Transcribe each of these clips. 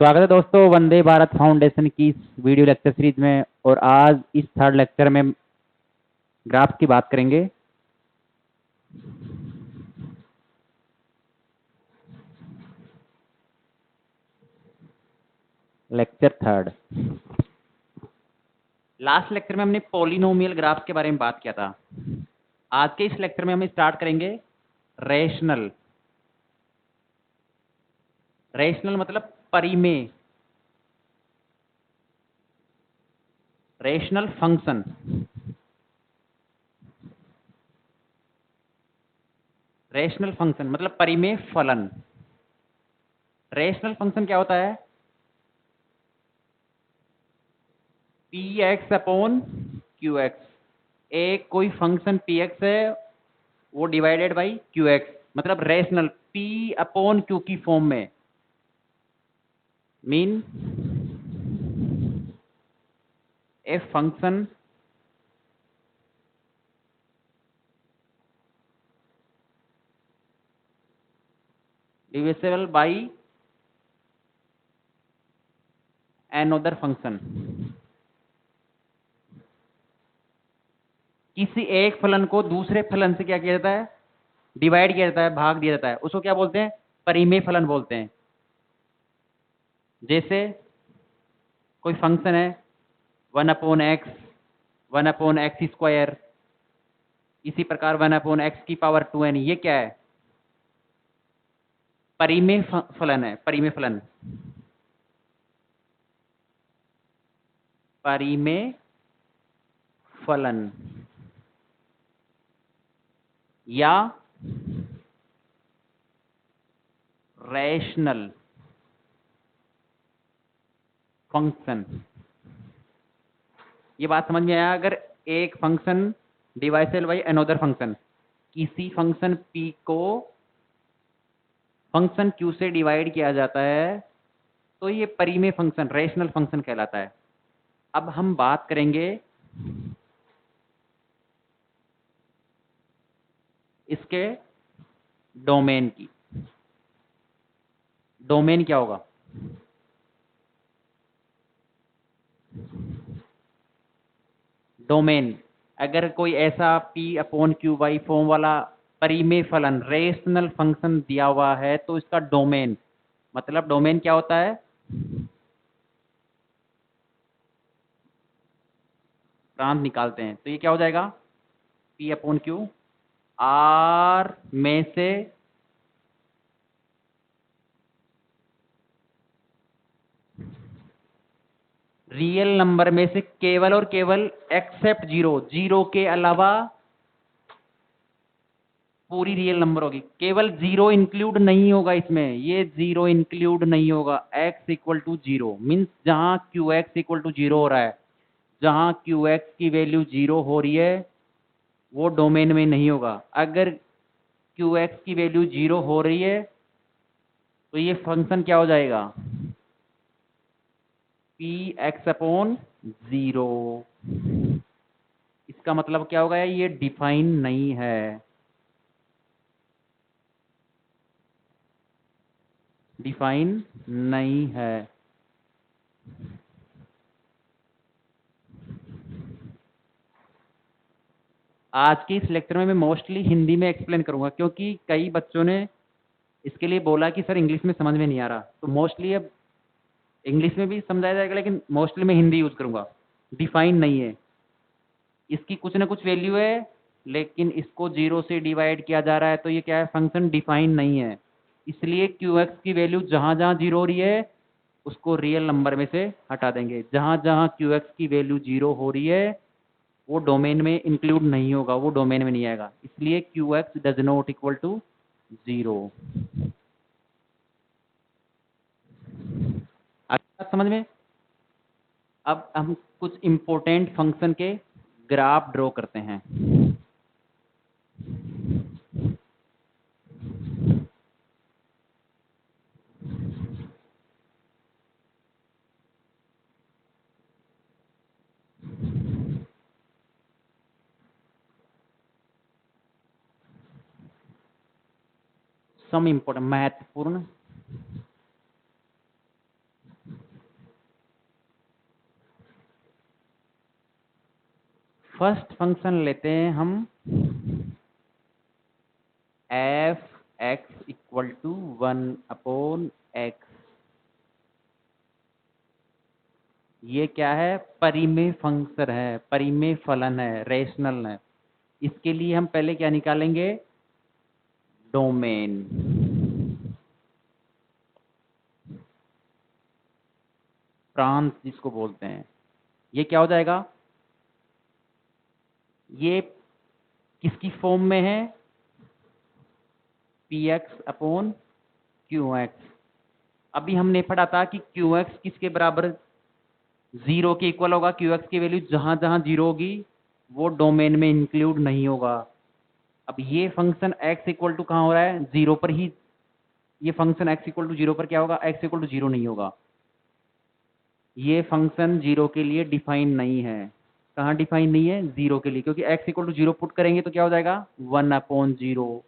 स्वागत है दोस्तों वंदे भारत फाउंडेशन की इस वीडियो लेक्चर सीरीज में। और आज इस थर्ड लेक्चर में ग्राफ्स की बात करेंगे। Lecture third. लास्ट लेक्चर में हमने पॉलिनोमियल ग्राफ्स के बारे में बात किया था। आज के इस लेक्चर में हम स्टार्ट करेंगे रेशनल। रेशनल मतलब परिमेय, रेशनल फंक्शन। रेशनल फंक्शन मतलब परिमेय फलन। रेशनल फंक्शन क्या होता है? P X upon Q X. एक कोई फंक्शन पी एक्स है, वो डिवाइडेड बाई क्यू एक्स, मतलब रेशनल पी अपॉन क्यू की फॉर्म में। Mean a function divisible by another function. किसी एक फलन को दूसरे फलन से क्या किया जाता है? डिवाइड किया जाता है, भाग दिया जाता है। उसको क्या बोलते हैं? परिमेय फलन बोलते हैं। जैसे कोई फंक्शन है 1/x, 1/x², इसी प्रकार 1/x⁻²n। ये क्या है? परिमेय फलन है। परिमेय फलन, परिमेय फलन या रैशनल फंक्शन। ये बात समझ में आया? अगर एक फंक्शन डिवाइसेबल बाई अनदर फंक्शन, किसी फंक्शन p को फंक्शन q से डिवाइड किया जाता है, तो ये परिमेय फंक्शन, रैशनल फंक्शन कहलाता है। अब हम बात करेंगे इसके डोमेन की। डोमेन क्या होगा? डोमेन, अगर कोई ऐसा p upon Q by form वाला परिमेय फलन रेशनल फंक्शन दिया हुआ है, तो इसका डोमेन, मतलब डोमेन क्या होता है? प्रांत निकालते हैं तो ये क्या हो जाएगा? p अपॉन क्यू आर में से रियल नंबर में से केवल और केवल एक्सेप्ट जीरो, जीरो के अलावा पूरी रियल नंबर होगी। केवल जीरो इंक्लूड नहीं होगा इसमें, ये जीरो इंक्लूड नहीं होगा। x equal to zero means जहां Q X equal to zero हो रहा है, जहां क्यू एक्स की वैल्यू जीरो हो रही है, वो डोमेन में नहीं होगा। अगर क्यू एक्स की वैल्यू जीरो हो रही है तो ये फंक्शन क्या हो जाएगा? P X upon zero. इसका मतलब क्या होगा? ये डिफाइन नहीं है। डिफाइन नहीं है। आज की इस लेक्चर में मैं मोस्टली हिंदी में एक्सप्लेन करूंगा, क्योंकि कई बच्चों ने इसके लिए बोला कि सर इंग्लिश में समझ में नहीं आ रहा, तो मोस्टली अब इंग्लिश में भी समझाया जाएगा, लेकिन मोस्टली मैं हिंदी यूज करूंगा। डिफाइन नहीं है, इसकी कुछ ना कुछ वैल्यू है, लेकिन इसको जीरो से डिवाइड किया जा रहा है, तो ये क्या है? फंक्शन डिफाइन नहीं है। इसलिए क्यू एक्स की वैल्यू जहां जहां जीरो हो रही है, उसको रियल नंबर में से हटा देंगे। जहां जहां क्यू एक्स की वैल्यू जीरो हो रही है, वो डोमेन में इंक्लूड नहीं होगा, वो डोमेन में नहीं आएगा। इसलिए Q X does not equal to zero. समझ में? अब हम कुछ इंपॉर्टेंट फंक्शन के ग्राफ ड्रॉ करते हैं। सम इंपॉर्टेंट महत्वपूर्ण फर्स्ट फंक्शन लेते हैं हम F X equal to 1/x। ये क्या है? परिमेय फंक्शन है, परिमेय फलन है, रेशनल है। इसके लिए हम पहले क्या निकालेंगे? डोमेन। प्रांत जिसको बोलते हैं। ये क्या हो जाएगा? ये किसकी फॉर्म में है? px/qx। अभी हमने पढ़ा था कि qx किसके बराबर? 0 के इक्वल होगा। qx की वैल्यू जहां जहां 0 होगी वो डोमेन में इंक्लूड नहीं होगा। अब ये फंक्शन x इक्वल टू कहाँ हो रहा है? 0 पर ही। ये फंक्शन x इक्वल टू 0 पर क्या होगा? x इक्वल टू 0 नहीं होगा। ये फंक्शन 0 के लिए डिफाइन नहीं है। कहाँ डिफाइन नहीं है? 0 के लिए, क्योंकि x इक्वल टू 0 पुट करेंगे तो क्या हो जाएगा? 1/0।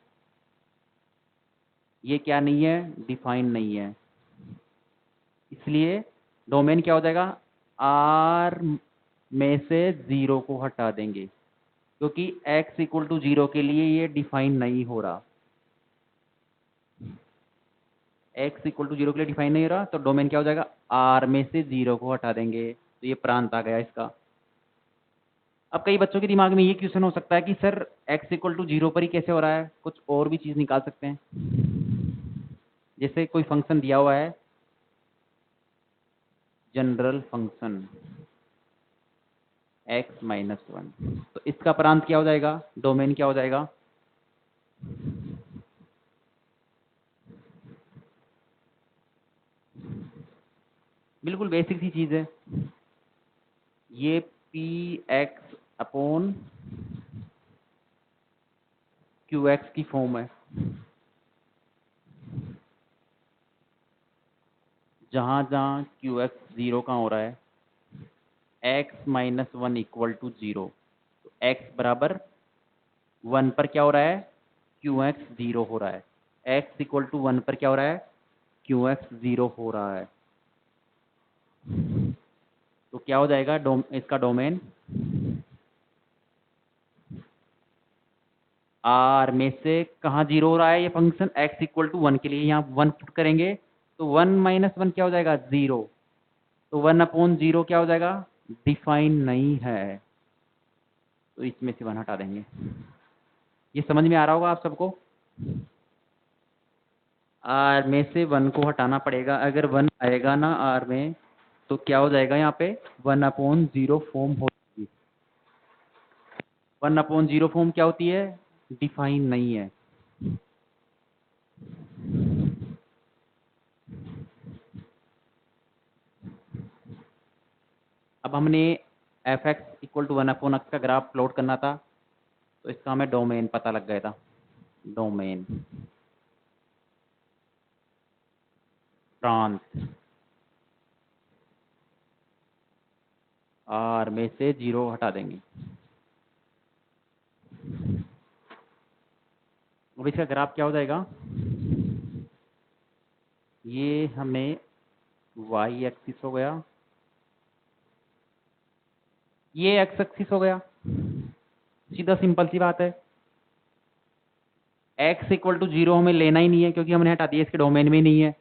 ये क्या नहीं है? डिफाइन नहीं है। इसलिए डोमेन क्या हो जाएगा? आर में से 0 को हटा देंगे, क्योंकि x इक्वल टू 0 के लिए ये डिफाइन नहीं हो रहा। x इक्वल टू 0 के लिए डिफाइन नहीं हो रहा, तो डोमेन क्या हो जाएगा? आर में से 0 को हटा देंगे, तो ये प्रांत आ गया इसका। अब कई बच्चों के दिमाग में ये क्वेश्चन हो सकता है कि सर x इक्वल टू 0 पर ही कैसे हो रहा है? कुछ और भी चीज़ निकाल सकते हैं। जैसे कोई फंक्शन दिया हुआ है, जनरल फंक्शन x-1, तो इसका प्रांत क्या हो जाएगा? डोमेन क्या हो जाएगा? बिल्कुल बेसिक सी चीज़ है। ये px/qx की फॉर्म है। जहाँ जहाँ qx 0 कहाँ हो रहा है? x-1 equal to 0। तो x बराबर 1 पर क्या हो रहा है? qx 0 हो रहा है। x इक्वल टू 1 पर क्या हो रहा है? qx 0 हो रहा है। तो क्या हो जाएगा इसका डोमेन? आर में से कहाँ 0 हो रहा है? ये फंक्शन x इक्वल टू 1 के लिए यहाँ 1 पुट करेंगे तो 1-1 क्या हो जाएगा? 0। तो 1/0 क्या हो जाएगा? डिफाइन नहीं है, तो इसमें से 1 हटा देंगे। ये समझ में आ रहा होगा आप सबको? आर में से 1 को हटाना पड़ेगा। अगर 1 आएगा ना आर में, तो क्या हो जाएगा? यहाँ पे 1/0 फॉर्म होगी। 1/0 फॉर्म क्या होती है? डिफाइन नहीं है। अब हमने F X equal to 1/x का ग्राफ प्लॉट करना था, तो इसका हमें डोमेन पता लग गया था। डोमेन प्रांत आर में से 0 हटा देंगे। अब इसका ग्राफ क्या हो जाएगा? ये हमें वाई एक्सिस हो गया, ये एक्स एक्सिस हो गया। सीधा सिंपल सी बात है। x इक्वल टू 0 हमें लेना ही नहीं है, क्योंकि हमने हटा दिया, इसके डोमेन में ही नहीं है।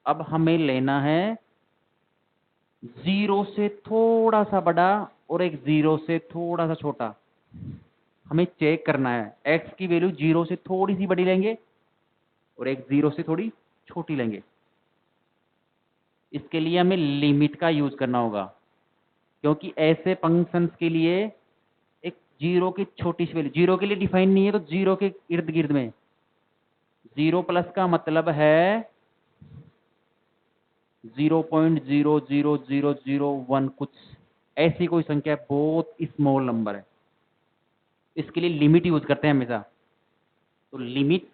अब हमें लेना है 0 से थोड़ा सा बड़ा और एक 0 से थोड़ा सा छोटा। हमें चेक करना है x की वैल्यू 0 से थोड़ी सी बड़ी लेंगे और एक 0 से थोड़ी छोटी लेंगे। इसके लिए हमें लिमिट का यूज करना होगा, क्योंकि ऐसे फंक्शंस के लिए एक 0 की छोटी सी वैल्यू, 0 के लिए डिफाइन नहीं है, तो 0 के इर्द गिर्द में 0 प्लस का मतलब है 0.00001 कुछ ऐसी कोई संख्या है, बहुत स्मॉल नंबर है। इसके लिए लिमिट यूज करते हैं हमेशा। तो limit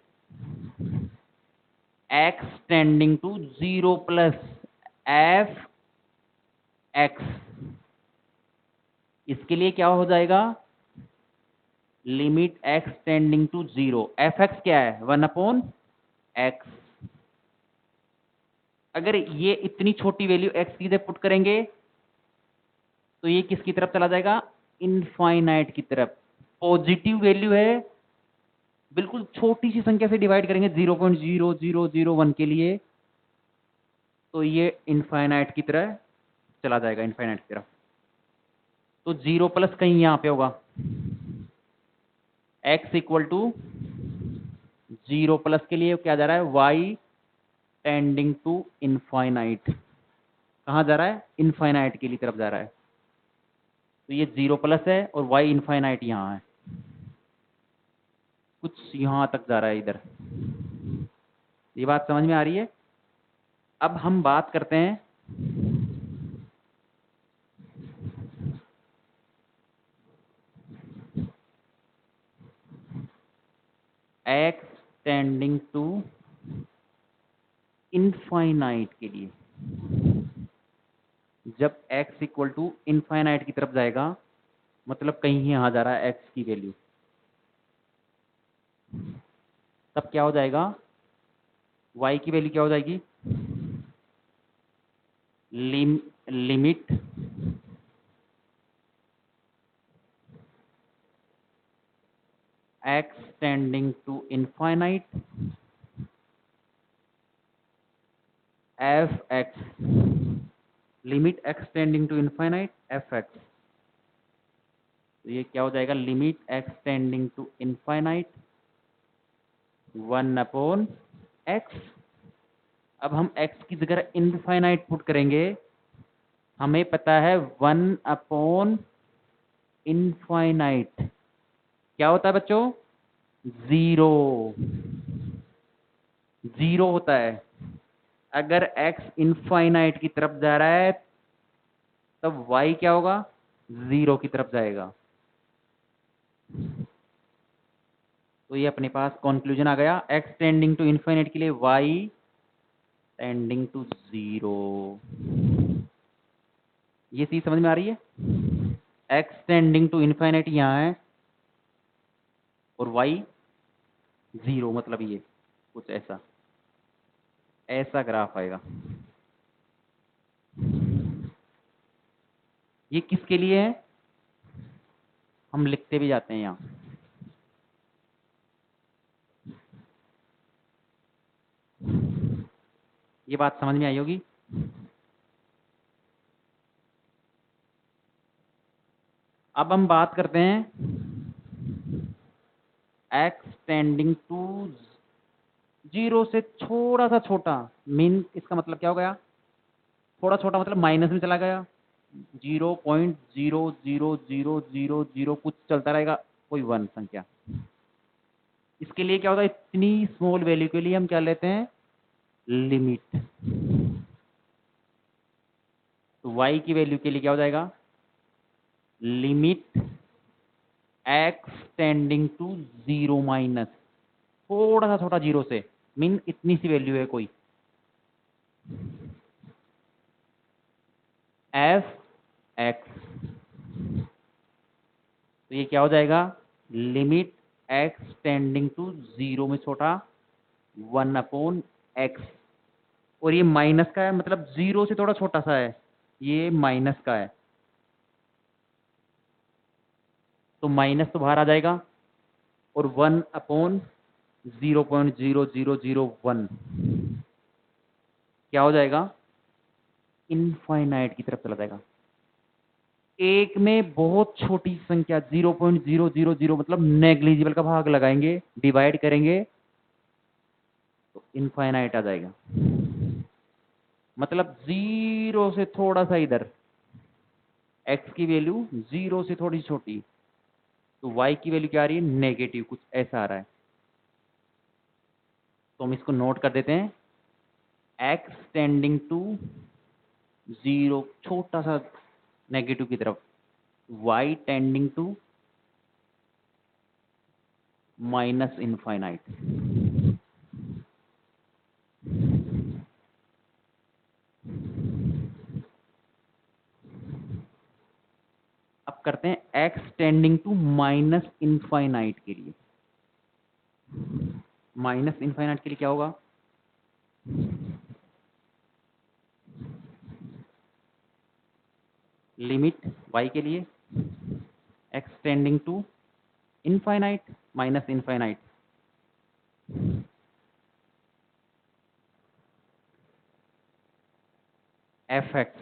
x tending to 0 plus F X, इसके लिए क्या हो जाएगा? Limit x tending to 0, F X क्या है? 1/x। अगर ये इतनी छोटी वैल्यू x की जगह पुट करेंगे तो ये किसकी तरफ चला जाएगा? इनफाइनाइट की तरफ। पॉजिटिव वैल्यू है, बिल्कुल छोटी सी संख्या से डिवाइड करेंगे 0.0001 के लिए, तो ये इनफाइनाइट की तरह चला जाएगा, इनफाइनाइट की तरफ। तो 0 प्लस कहीं यहाँ पे होगा, x इक्वल टू 0 प्लस के लिए क्या जा रहा है, y टेंडिंग टू इनफाइनाइट। कहाँ जा रहा है, इनफाइनाइट के लिए तरफ जा रहा है। तो ये 0 प्लस है और y इनफाइनाइट यहाँ है, कुछ यहाँ तक जा रहा है इधर। ये बात समझ में आ रही है। अब हम बात करते हैं x टेंडिंग टू इनफाइनाइट के लिए। जब x इक्वल टू इनफाइनाइट की तरफ जाएगा, मतलब कहीं यहाँ जा रहा है x की वैल्यू, तब क्या हो जाएगा, y की वैल्यू क्या हो जाएगी, limit x tending to infinite F X, limit x tending to infinite F X. तो ये क्या हो जाएगा, limit x tending to infinite 1/x। अब हम x की जगह इनफाइनाइट पुट करेंगे, हमें पता है 1/इनफाइनाइट क्या होता है बच्चों, 0 0 होता है। अगर x इनफाइनाइट की तरफ जा रहा है तब y क्या होगा, 0 की तरफ जाएगा। तो ये अपने पास कंक्लूजन आ गया, x टेंडिंग टू इनफाइनाइट के लिए y टेंडिंग टू 0। ये चीज समझ में आ रही है। x टेंडिंग टू इनफाइनाइट यहाँ है और y 0, मतलब ये कुछ ऐसा ऐसा ग्राफ आएगा। ये किसके लिए है, हम लिखते भी जाते हैं यहाँ। ये बात समझ में आई होगी। अब हम बात करते हैं x टेंडिंग टू 0 से थोड़ा सा छोटा, मीन इसका मतलब क्या हो गया, थोड़ा छोटा मतलब माइनस में चला गया, 0.00000 कुछ चलता रहेगा, कोई 1 संख्या। इसके लिए क्या होता है, इतनी स्मॉल वैल्यू के लिए हम क्या लेते हैं, लिमिट। तो y की वैल्यू के लिए क्या हो जाएगा, limit x tending to 0 minus, थोड़ा सा छोटा 0 से, मीन इतनी सी वैल्यू है कोई, f x। तो ये क्या हो जाएगा, लिमिट x टेंडिंग टू 0 में छोटा 1/x। और ये माइनस का है, मतलब 0 से थोड़ा छोटा सा है, ये माइनस का है, तो माइनस तो बाहर आ जाएगा और 1/0.0001 क्या हो जाएगा, इनफाइनाइट की तरफ चला जाएगा। एक में बहुत छोटी संख्या 0.000 मतलब नेग्लिजिबल का भाग लगाएंगे, डिवाइड करेंगे तो इनफाइनाइट आ जाएगा। मतलब 0 से थोड़ा सा इधर x की वैल्यू 0 से थोड़ी छोटी, तो y की वैल्यू क्या आ रही है, नेगेटिव, कुछ ऐसा आ रहा है। तो हम इसको नोट कर देते हैं, x टेंडिंग टू 0 छोटा सा नेगेटिव की तरफ, y tending to minus infinite. अब करते हैं x tending to minus infinite के लिए। माइनस इनफाइनाइट के लिए क्या होगा, लिमिट y के लिए tending to infinite minus infinite. F X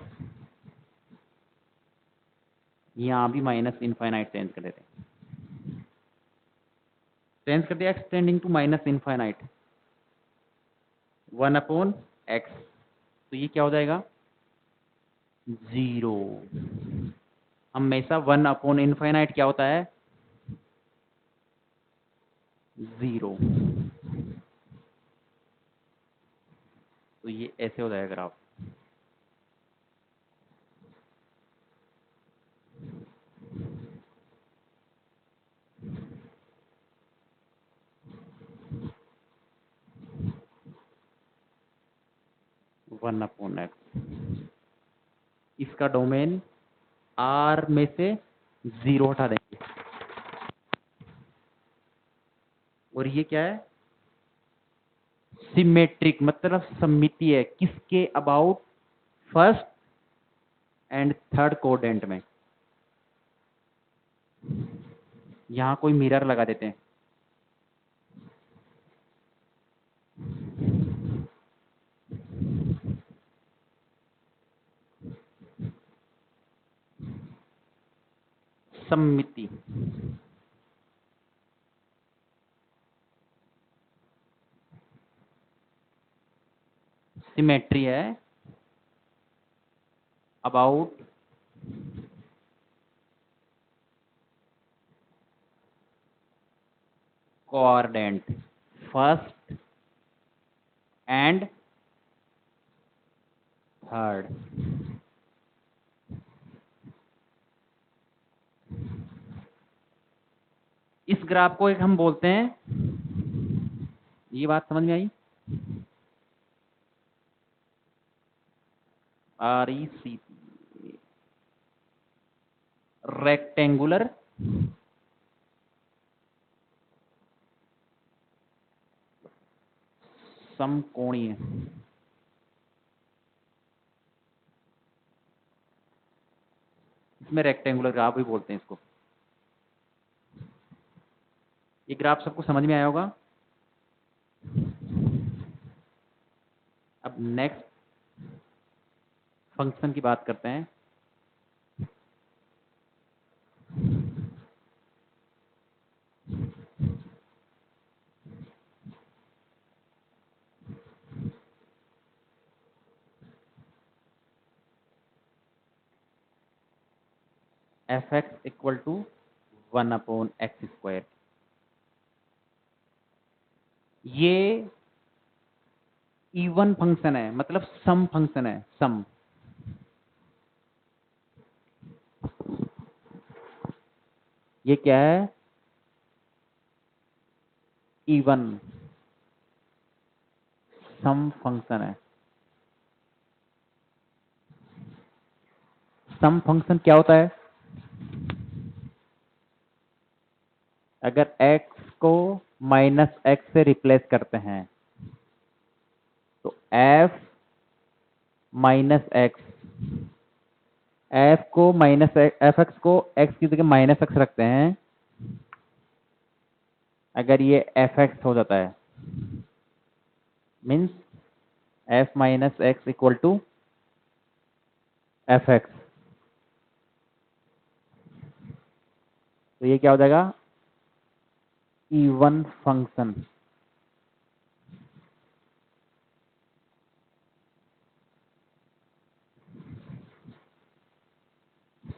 यहाँ भी माइनस इनफाइनाइट चेंज कर देते हैं, चेंज कर दिया X tending to minus infinite 1/x। तो ये क्या हो जाएगा 0। हमेशा 1/इनफाइनाइट क्या होता है 0। तो ये ऐसे हो जाएगा ग्राफ। वन अपॉन एक्स, इसका डोमेन R में से 0 हटा देंगे, और ये क्या है सिमेट्रिक मतलब सममिति है किसके about first and third coordinate में। यहां कोई मिरर लगा देते हैं, सममिति। सिमेट्री है about coordinate first and third. इस ग्राफ को एक हम बोलते हैं, ये बात समझ में आई, REC रेक्टेंगुलर समकोणीय। इसमें रेक्टेंगुलर ग्राफ भी बोलते हैं इसको। ये ग्राफ सबको समझ में आया होगा। अब नेक्स्ट फंक्शन की बात करते हैं। F X equal to 1/x²। ये इवन फंक्शन है, मतलब सम फंक्शन है, सम। ये क्या है इवन सम फंक्शन है। सम फंक्शन क्या होता है, अगर x को -x से रिप्लेस करते हैं तो f -x, एफ एक्स को x की जगह -x रखते हैं, अगर ये एफ एक्स हो जाता है means f -x equal to F X. तो ये क्या हो जाएगा इवन फंक्शन।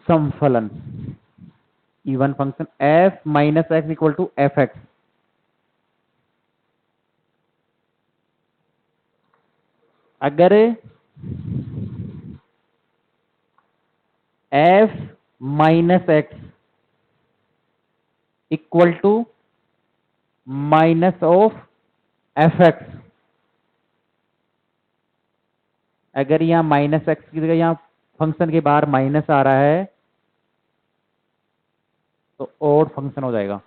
समफलन even function f -x equal to F X. अगर f -x equal to minus of F X, अगर यहाँ -x की जगह यहाँ फंक्शन के बाहर माइनस आ रहा है तो ऑड फंक्शन हो जाएगा।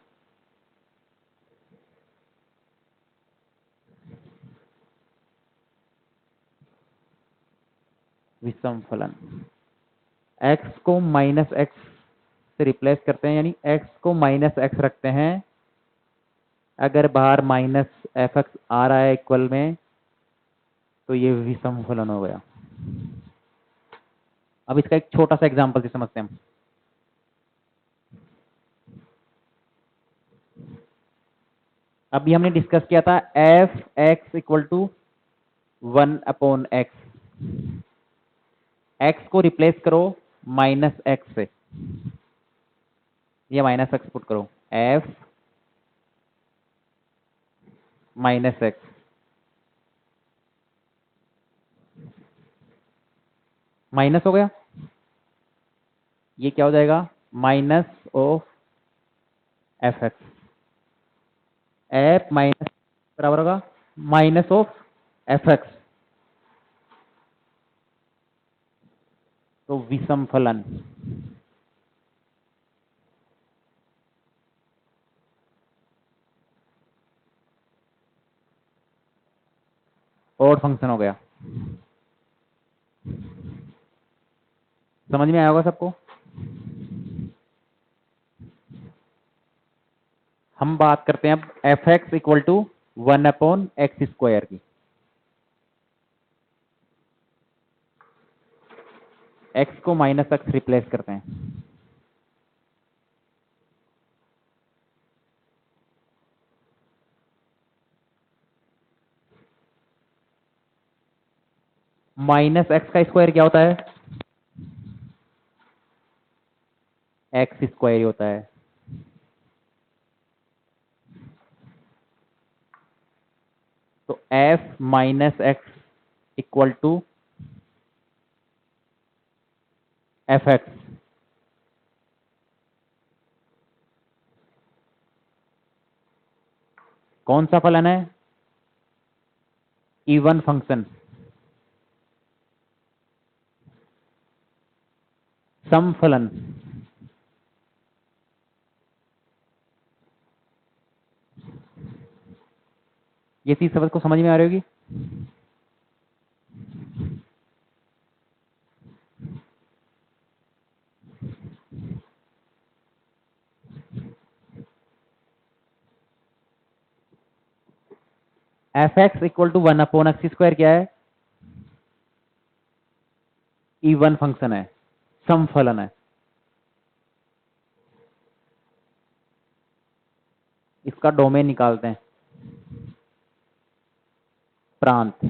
विषम फलन x को -x से रिप्लेस करते हैं, यानी x को माइनस एक्स रखते हैं। अगर बाहर माइनस एफ एक्स आ रहा है इक्वल में, तो ये विषम फलन हो गया। अब इसका एक छोटा सा एग्जांपल से समझते हैं हम। अभी हमने डिस्कस किया था F X equal to 1/x। X को रिप्लेस करो माइनस एक्स से, ये माइनस एक्स पुट करो, एफ माइनस एक्स, माइनस हो गया। ये क्या हो जाएगा, minus of F X. F minus बराबर होगा माइनस ऑफ एफ एक्स, तो विषम फलन। और फंक्शन हो गया। समझ में आया होगा सबको। हम बात करते हैं अब F X equal to 1/x² की। एक्स को माइनस एक्स रिप्लेस करते हैं। माइनस एक्स का स्क्वायर क्या होता है, एक्स स्क्वायर होता है। तो F minus X equal to F X. कौन सा फलन है, इवन फंक्शन, सम फलन। ये चीज सबको समझ में आ रही होगी। F X equal to 1/x² क्या है, इवन फंक्शन है, सम फलन है। इसका डोमेन निकालते हैं, प्रांत।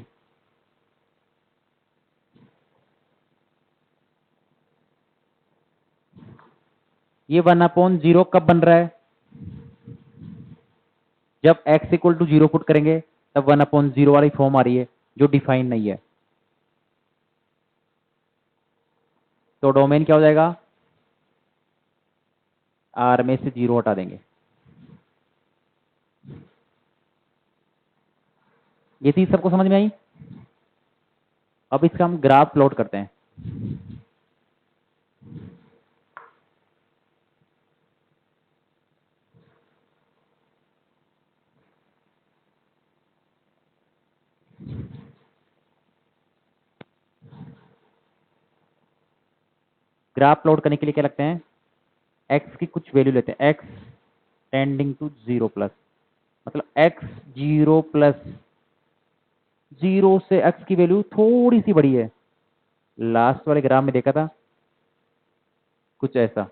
ये 1/0 कब बन रहा है, जब x इक्वल टू 0 पुट करेंगे तब 1/0 वाली फॉर्म आ रही है जो डिफाइन नहीं है। तो डोमेन क्या हो जाएगा, आर में से 0 हटा देंगे। ये चीज सबको समझ में आई। अब इसका हम ग्राफ प्लॉट करते हैं। ग्राफ प्लॉट करने के लिए क्या लगते हैं, x की कुछ वैल्यू लेते हैं, x टेंडिंग टू 0 प्लस, मतलब x 0 प्लस 0 से x की वैल्यू थोड़ी सी बड़ी है। लास्ट वाले ग्राफ में देखा था कुछ ऐसा।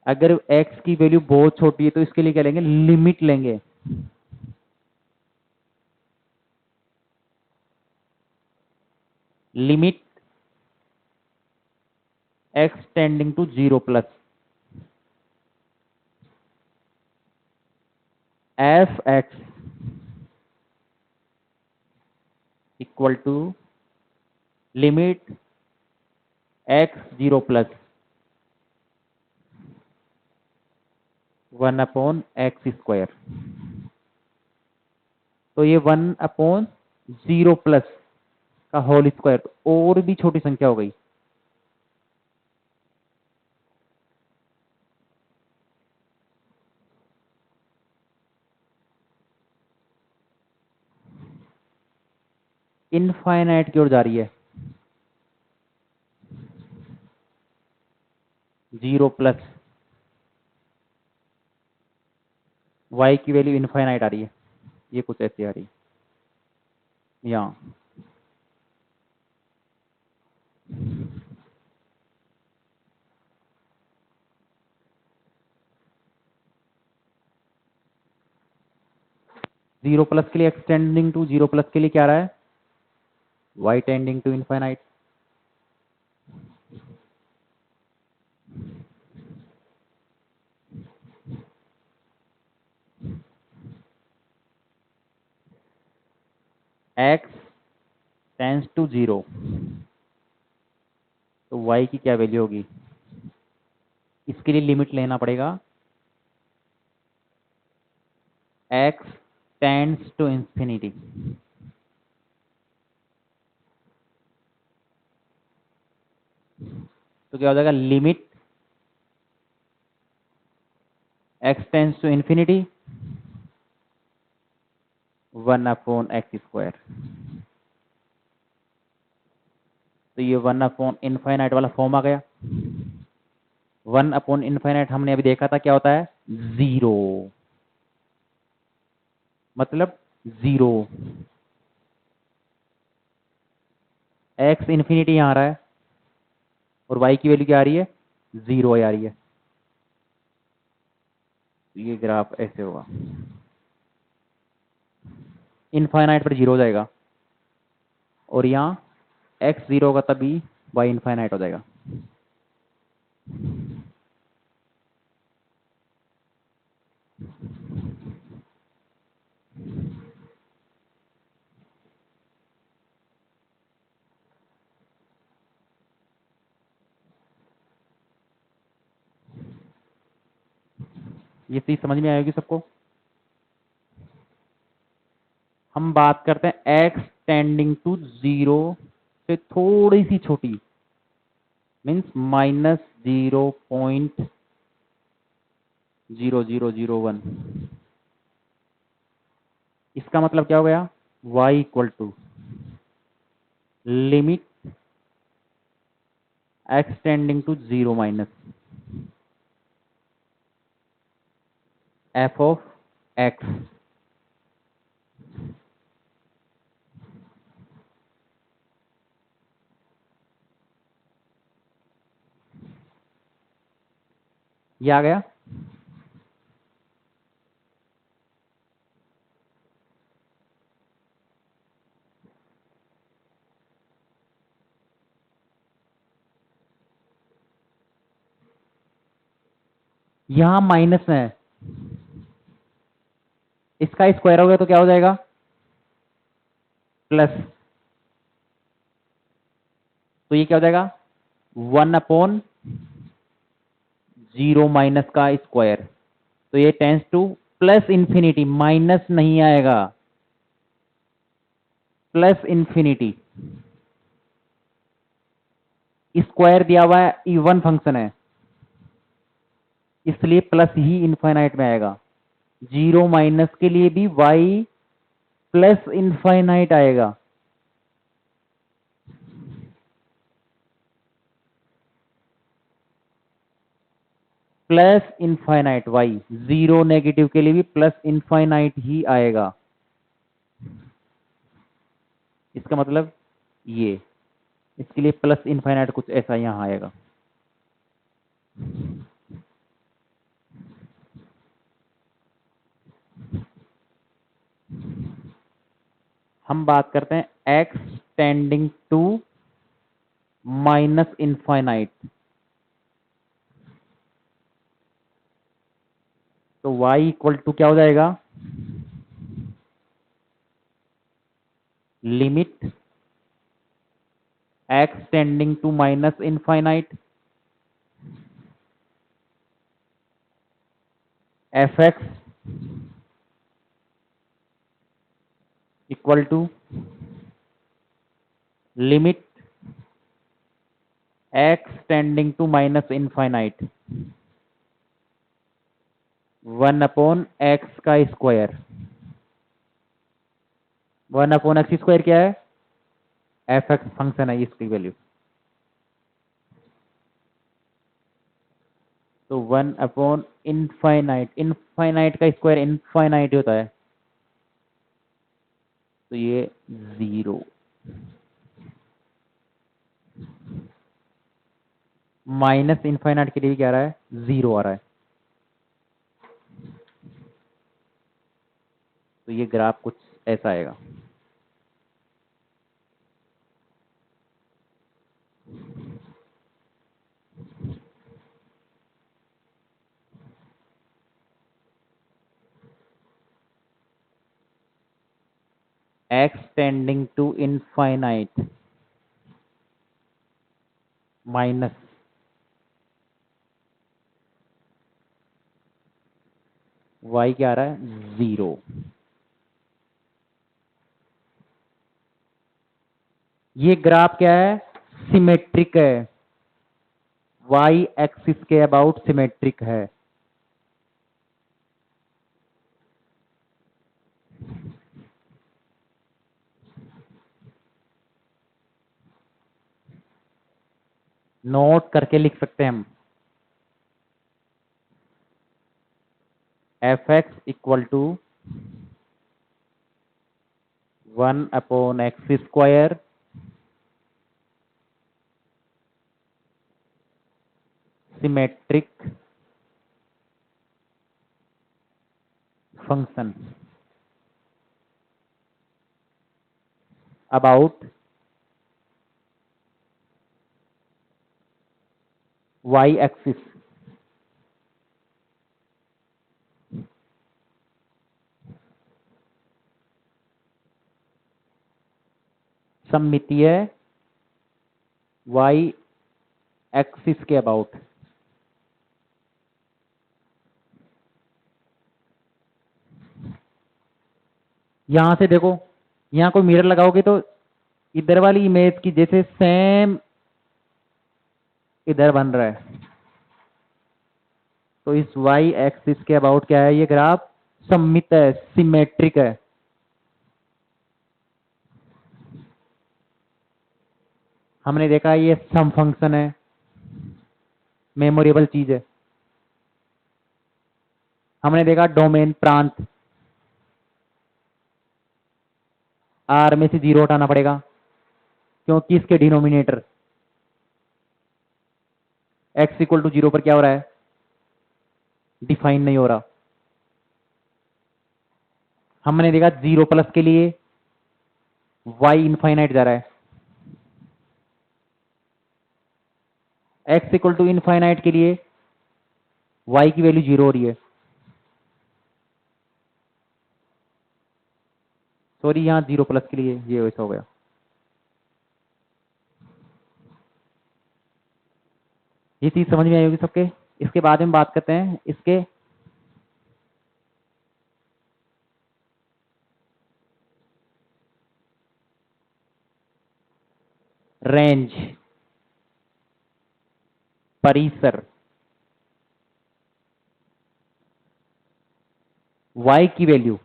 अगर x की वैल्यू बहुत छोटी है तो इसके लिए क्या लेंगे, लिमिट लेंगे। Limit x tending to 0 plus F X equal to limit x 0 plus 1/x²। तो ये 1/0 प्लस का होल स्क्वायर, और भी छोटी संख्या हो गई। इनफाइनाइट की ओर जा रही है। 0 प्लस y की वैल्यू इनफाइनाइट आ रही है, ये कुछ ऐसी आ रही है यहाँ। जीरो प्लस के लिए एक्सटेंडिंग टू जीरो प्लस के लिए क्या आ रहा है, y tending to infinite. x tends to zero, तो y की क्या वैल्यू होगी, इसके लिए लिमिट लेना पड़ेगा x टेंस टू इंफिनिटी। तो क्या हो जाएगा, limit x tends to infinity 1/x²। तो ये 1/इनफाइनाइट वाला फॉर्म आ गया। 1/इनफाइनाइट हमने अभी देखा था क्या होता है, जीरो, मतलब जीरो। x इन्फिनिटी यहाँ आ रहा है और y की वैल्यू क्या आ रही है, जीरो आ रही है। तो ये ग्राफ ऐसे होगा, इनफाइनाइट पर जीरो हो जाएगा और यहाँ x जीरो होगा तभी y इनफाइनाइट हो जाएगा। ये चीज समझ में आएगी सबको। हम बात करते हैं x टेंडिंग टू जीरो से थोड़ी सी छोटी, मीन्स -0.00001। इसका मतलब क्या हो गया, y equal to limit x tending to zero minus f of x। ये आ गया। यहां माइनस है, इसका स्क्वायर हो गया तो क्या हो जाएगा, प्लस। तो ये क्या हो जाएगा, 1/0 माइनस का स्क्वायर। तो ये tense two plus infinity, minus नहीं आएगा, प्लस इंफिनिटी। स्क्वायर दिया हुआ है, इवन फंक्शन है, इसलिए प्लस ही इनफाइनाइट में आएगा। जीरो माइनस के लिए भी y प्लस इनफाइनाइट आएगा। Plus infinite y, zero negative के लिए भी प्लस इनफाइनाइट ही आएगा। इसका मतलब ये, इसके लिए प्लस इनफाइनाइट कुछ ऐसा यहां आएगा। हम बात करते हैं x tending to minus infinite. तो y इक्वल टू क्या हो जाएगा, limit x tending to minus infinite f(x) equal to limit x tending to minus infinite 1/x का स्क्वायर। 1/x² क्या है, f(x) फंक्शन है, इसकी वैल्यू। तो 1/इनफाइनाइट, इनफाइनाइट का स्क्वायर इनफाइनाइट होता है, तो ये 0 माइनस इनफाइनाइट के लिए भी क्या आ रहा है, 0 आ रहा है। तो ये ग्राफ कुछ ऐसा आएगा। x tending to infinite minus y क्या आ रहा है, 0। ये ग्राफ क्या है, सिमेट्रिक है, y एक्सिस के अबाउट सिमेट्रिक है। नोट करके लिख सकते हैं हम, f(x) equal to 1/x² symmetric function about y axis. सममितीय y एक्सिस के अबाउट। यहां से देखो, यहां कोई मिरर लगाओगे तो इधर वाली इमेज की जैसे सेम इधर बन रहा है। तो इस y एक्सिस के अबाउट क्या है, ये ग्राफ सममित है, सिमेट्रिक है। हमने देखा ये सम फंक्शन है, मेमोरेबल चीज है। हमने देखा डोमेन प्रांत, आर में से 0 हटाना पड़ेगा क्योंकि इसके डिनोमिनेटर x इक्वल टू 0 पर क्या हो रहा है, डिफाइन नहीं हो रहा। हमने देखा 0+ के लिए y इनफाइनाइट जा रहा है, x इक्वल टू इनफाइनाइट के लिए y की वैल्यू 0 हो रही है। सॉरी, यहां 0+ के लिए ये वैसा हो गया। ये चीज समझ में आई होगी सबके। इसके बाद में बात करते हैं इसके रेंज, परिसर, y की वैल्यू।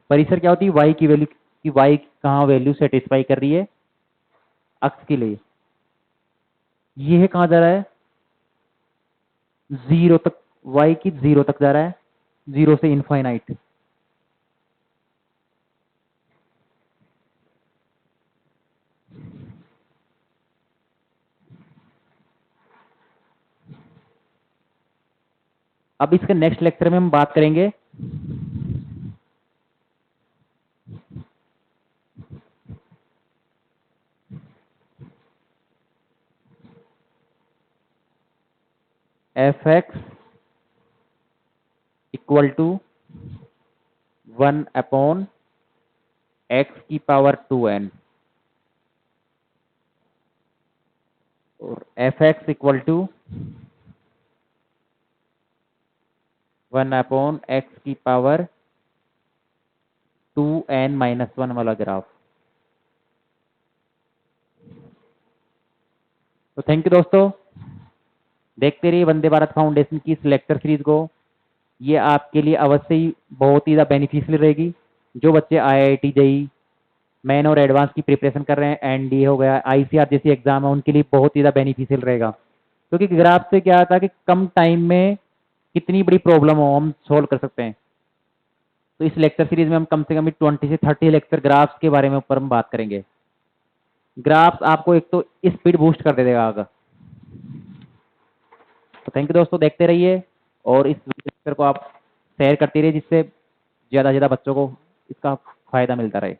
परिसर क्या होती है, y की वैल्यू कि y कहां वैल्यू सेटिस्फाई कर रही है अक्ष के लिए। ये कहां जा रहा है, 0 तक, y की 0 तक जा रहा है, 0 से इनफाइनाइट। अब इसके नेक्स्ट लेक्चर में हम बात करेंगे f(x) इक्वल टू 1/x⁴n और f(x) इक्वल टू 1/x⁴(2n−1) वाला ग्राफ। तो थैंक यू दोस्तों, देखते रहिए वंदे भारत फाउंडेशन की इस लेक्चर सीरीज को। ये आपके लिए अवश्य ही बहुत ही ज़्यादा बेनिफिशियल रहेगी। जो बच्चे IIT JEE मेन और एडवांस की प्रिपरेशन कर रहे हैं, NDA हो गया, ICAR जैसी एग्जाम है, उनके लिए बहुत ही ज़्यादा बेनिफिशियल रहेगा। क्योंकि ग्राफ से क्या आता है कि कम टाइम में कितनी बड़ी प्रॉब्लम हो हम सोल्व कर सकते हैं। तो इस लेक्चर सीरीज में हम कम से कम 20 से 30 लेक्चर ग्राफ्स के बारे में ऊपर हम बात करेंगे। ग्राफ्स आपको एक तो स्पीड बूस्ट कर दे देगा आगे। तो थैंक यू दोस्तों, देखते रहिए और इस लेक्चर को आप शेयर करते रहिए जिससे ज़्यादा से ज़्यादा बच्चों को इसका फ़ायदा मिलता रहे।